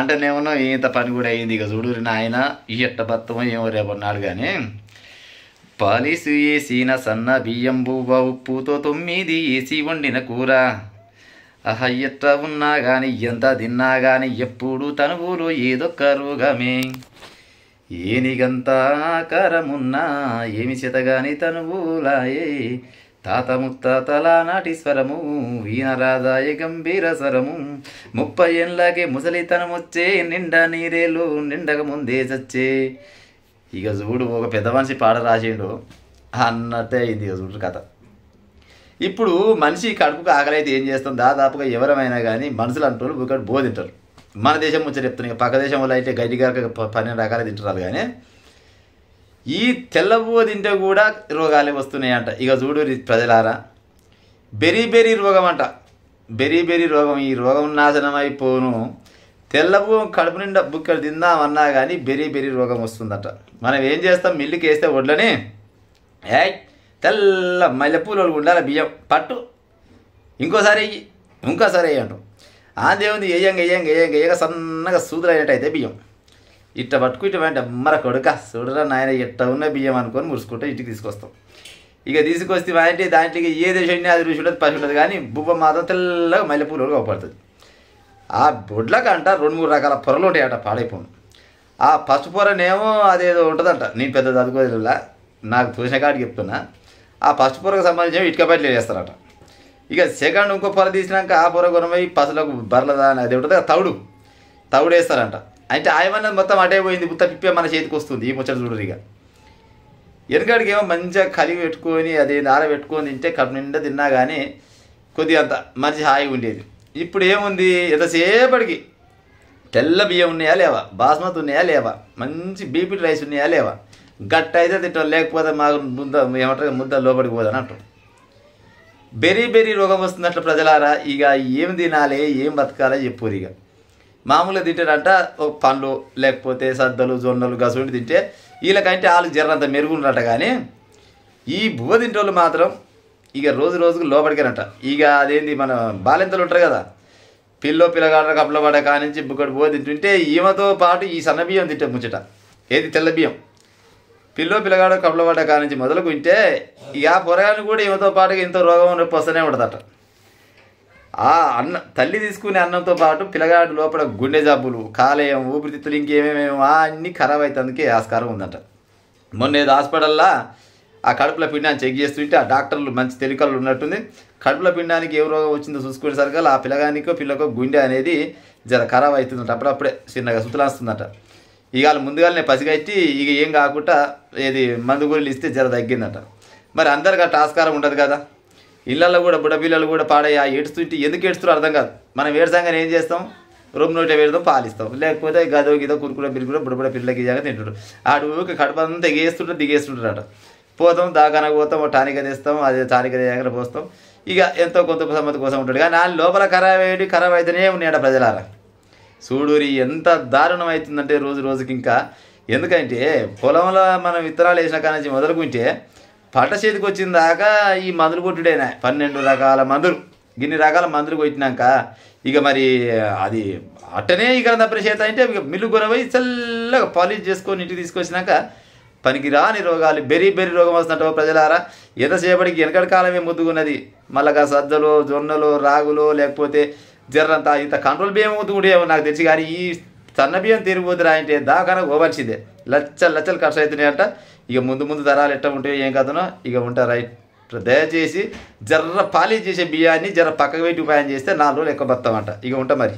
అంటేనేమో ఇంత పని కూడా అయింది. ఇక చూడు నాయన ఎట్ట బత్తమో ఏమో రేపన్నాడు. కానీ పాలిసు వేసిన సన్న బియ్యం బువ్వ ఉప్పుతో 9 వేసి వండిన కూర. ఆహా ఎట్ట ఉన్నా కానీ ఎంత తిన్నా కానీ ఎప్పుడు తనువులు ఏదొక్క రోగమే. ఏనిగంతా ఆకారమున్నా ఏమి చేతగాని తనువులాయే. తాత ముత్తాతల నాటి స్వరము వీణరాదాయ గంభీర స్వరము. 30 ఏళ్ళకే ముసలితనమొచ్చే నిండా నీరేలు నిండక ముందే చచ్చే. ఇక చూడు ఒక పెద్ద మనిషి పాట రాసిండు అన్నట్టే అయింది ఇక చూడు కథ. ఇప్పుడు మనిషి కడుపుకు ఆకలి అయితే ఏం చేస్తాం, దాదాపుగా ఎవరమైనా కానీ మనుషులు అంటారు ఒకటి బో తింటారు. మన దేశం ముచ్చట చెప్తున్నాయి, పక్క దేశం వాళ్ళు అయితే గడ్డిగా 12 రకాలు తింటారు. కానీ ఈ తెల్లబువ్వ తింటే కూడా రోగాలే వస్తున్నాయంట. ఇక చూడు ప్రజలారా, బెరీ రోగం అంట, బెరీ రోగం. ఈ రోగం నాశనం అయిపోను. తెల్లబువ్వ కడుపు నిండా బుక్కలు తిందామన్నా కానీ బెరీ రోగం వస్తుందట. మనం ఏం చేస్తాం, మిల్లుకి వేస్తే వడ్లని తెల్ల మల్లెపూలు ఉండాలి బియ్యం పట్టు, ఇంకోసారి అంటాం. దేవుంది వేయంగా సన్నగా సూదులు అయినట్టయితే బియ్యం ఇట్ట పట్టుకు ఇట్ట వెంట అమ్మర కొడుక చూడరా నాయన ఎట్ట ఉన్న బియ్యం అనుకొని మురుసుకుంటే ఇంటికి తీసుకొస్తాం. ఇక తీసుకొస్తే అంటే దాంట్లోకి ఏ దేశం అది రుచి ఉంటుంది పసి ఉంటుంది. కానీ బువ్వ మాత్రం తెల్లగా మల్లెపూలు కాపాడుతుంది. ఆ బొడ్లకంట 2-3 రకాల పొరలు ఉంటాయట పాడైపోను. ఆ పసుపు పొరనేమో అదేదో ఉంటుందంట, నేను పెద్ద చదువుకోలేలా, నాకు తోసిన కాడికి చెప్తున్నా. ఆ పసుపు పొరకు సంబంధించి ఇటుక బయటలు వేస్తారట. ఇక సెకండ్ ఇంకో పొర తీసినాక ఆ పొర కొనమై పసులకు బర్రలదా అని అది ఉంటుంది తవుడు వేస్తారంట. అంటే ఆయమన్నది మొత్తం అటే పోయింది, బుత్త పిప్పే మన చేతికి వస్తుంది. ఈ ముచ్చట చూడరు. ఇక వెనకడికి ఏమో మంచిగా కలిగి పెట్టుకొని అది నార పెట్టుకొని తింటే కడుపు నిండా తిన్నా కానీ కొద్దిగా అంత మంచి హాయిగా ఉండేది. ఇప్పుడు ఏముంది, ఎంతసేపటికి తెల్ల బియ్యం ఉన్నాయా లేవా, బాస్మతి ఉన్నాయా లేవా, మంచి బీపీ రైస్ ఉన్నాయా లేవా, గట్ట అయితే తింటాం, లేకపోతే మాకు ఏమంటారు ముద్ద లోపలికి పోదని అంటాం. బెరీ రోగం వస్తున్నట్లు ప్రజలారా. ఇక ఏం తినాలి, ఏం బతకాలి చెప్పురు. ఇక మామూలుగా తింటారంట ఒక పండ్లు లేకపోతే సద్దలు జొన్నలు గసుండి తింటే వీళ్ళకంటే వాళ్ళు జర్రంత మెరుగుండట. కానీ ఈ బువ్వ తింటోళ్ళు మాత్రం ఇక రోజుకు లోపలికేనంట. ఇక అదేంది మన బాలెంతలు ఉంటారు కదా, పిల్లగాడ కప్పుల పడ్డ కానించి బుక్కడు బువ్వ తింటుంటే ఈమెతో పాటు ఈ సన్న బియ్యం తింటే ముచ్చట, ఏది తెల్ల బియ్యం. పిల్లగాడ కప్పుల పడ్డ కానించి మొదలుకు తింటే ఇక ఆ పొరగాన్ని కూడా ఈమెతో పాటుగా ఎంతో రోగం నొప్పి వస్తూనే ఉంటుందట. ఆ తల్లి తీసుకునే అన్నంతో పాటు పిల్లగాడు లోపల గుండె జబ్బులు, కాలేయం, ఊపిరితిత్తులు ఇంకేమేమేమో అన్నీ ఖరాబ్ అవుతుందికే ఆస్కారం ఉందంట. మొన్న ఏదో హాస్పిటల్లో ఆ కడుపుల పిండాన్ని చెక్ చేస్తుంటే ఆ డాక్టర్లు మంచి తెలికలు ఉన్నట్టుంది. కడుపుల పిండానికి ఏ రోగం వచ్చిందో చూసుకునేసరికి ఆ పిల్లకో గుండె అనేది జర ఖరాబ్ అవుతుందంట. అప్పుడప్పుడే చిన్నగా సుతులాస్తుందట. ఇక వాళ్ళు ముందుగానే పసిగట్టి ఇక ఏం కాకుండా ఏది మందు గోళీలు ఇస్తే జర తగ్గిందట. మరి అందరికీ అట్ట ఆస్కారం ఉండదు కదా. ఇళ్ళల్లో కూడా బుడ్డపిల్లలు కూడా పాడయ్యా ఏడుస్తుంటే ఎందుకు ఏడుస్తారో అర్థం కాదు. మనం ఏడ్సంగానే ఏం చేస్తాం, రూమ్ నోటే పెడతాం, పాలిస్తాం, లేకపోతే గదో కురుకుర బుడ్డ పిల్లలకి ఇయ్యాక తింటాడు. ఆడు కడుపు అంతా దిగేస్తుంటారట. పోతాం దాకానకు పోతాం, టానిక తెస్తాం, అదే టానిక దగ్గర పోస్తాం. ఇక ఎంతో కొంత సమ్మతి కోసం ఉంటాడు. కానీ ఆ లోపల ఖరాబ్ అయితేనే ఉన్నాయట ప్రజలారా. చూడూరి ఎంత దారుణం అవుతుందంటే రోజుకి. ఇంకా ఎందుకంటే పొలంలో మనం విత్తనాలు వేసిన కానించి మొదలుకుంటే పంట చేతికి వచ్చిన దాకా ఈ మందులు కొట్టుడైనా 12 రకాల మందులు, గిన్ని రకాల మందులు కొట్టినాక ఇక మరి అది అట్టనే ఇక తప్పని చేత అంటే ఇక మిల్లు కొనపోయి చల్లగా పాలిష్ చేసుకొని ఇంటికి తీసుకొచ్చినాక పనికిరాని రోగాలు బెరీ రోగం వస్తున్నట్టు ప్రజలారా. ఎంతసేపటికి వెనకటి కాలమే ముద్దుకున్నది. మళ్ళా సజ్జలు జొన్నలు రాగులు లేకపోతే జర్రంతా ఇంత కంట్రోల్ బియ్యం ముద్దుకుంటేమో నాకు తెలిసి. కానీ ఈ సన్న బియ్యం తిరిగిపోతురా అంటే దాకాన పోవాల్సిందే. లచ్చలు ఖర్చు అవుతున్నాయంట. ఇక ముందు తరాలు ఎట్లా ఉంటాయో ఏం కథనో ఇక ఉంటా. రైట్, దయచేసి జర్ర పాలిష్ చేసే బియ్యాన్ని జర పక్కకు పెట్టి ఉపాయం చేస్తే 4 రోజులు ఎక్కువ బతామంట. ఇక ఉంటా మరి.